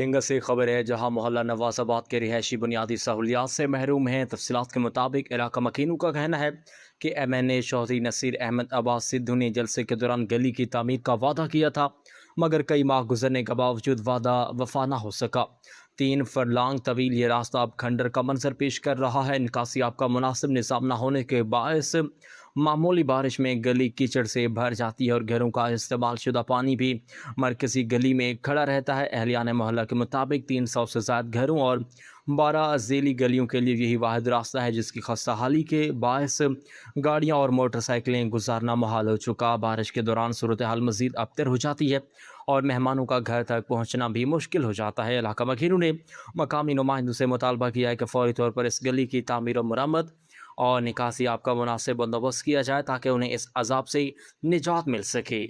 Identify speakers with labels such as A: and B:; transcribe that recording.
A: ڈنگر سے خبر ہے جہاں محلہ نواز آباد کے رہائشی بنیادی سہولیات سے محروم ہیں۔ تفصیلات کے مطابق علاقہ مکینوں کا کہنا ہے کہ ایم این اے چودھری نصیر احمد عباس سدھو نے جلسے کے دوران گلی کی تعمیر کا وعدہ کیا تھا، مگر کئی ماہ گزرنے کے باوجود وعدہ وفا نہ ہو سکا۔ 3 فرلانگ طویل یہ راستہ اب کھنڈر کا منظر پیش کر رہا ہے۔ نکاسی آب کا مناسب نظام نہ ہونے کے باعث معمولی بارش میں گلی کیچڑ سے بھر جاتی ہے اور گھروں کا استعمال شدہ پانی بھی مرکزی گلی میں کھڑا رہتا ہے۔ اہلیان محلہ کے مطابق 300 سے زائد گھروں اور 12 ذیلی گلیوں کے لیے یہی واحد راستہ ہے، جس کی خستہ حالی کے باعث گاڑیاں اور موٹر سائیکلیں گزارنا محال ہو چکا۔ بارش کے دوران صورتحال مزید ابتر ہو جاتی ہے اور مہمانوں کا گھر تک پہنچنا بھی مشکل ہو جاتا ہے۔ علاقہ مکینوں نے مقامی نمائندوں سے مطالبہ کیا ہے کہ فوری طور پر اس گلی کی تعمیر و مرمت اور نکاسی آب کا مناسب بندوبست کیا جائے تاکہ انہیں اس عذاب سے نجات مل سکے۔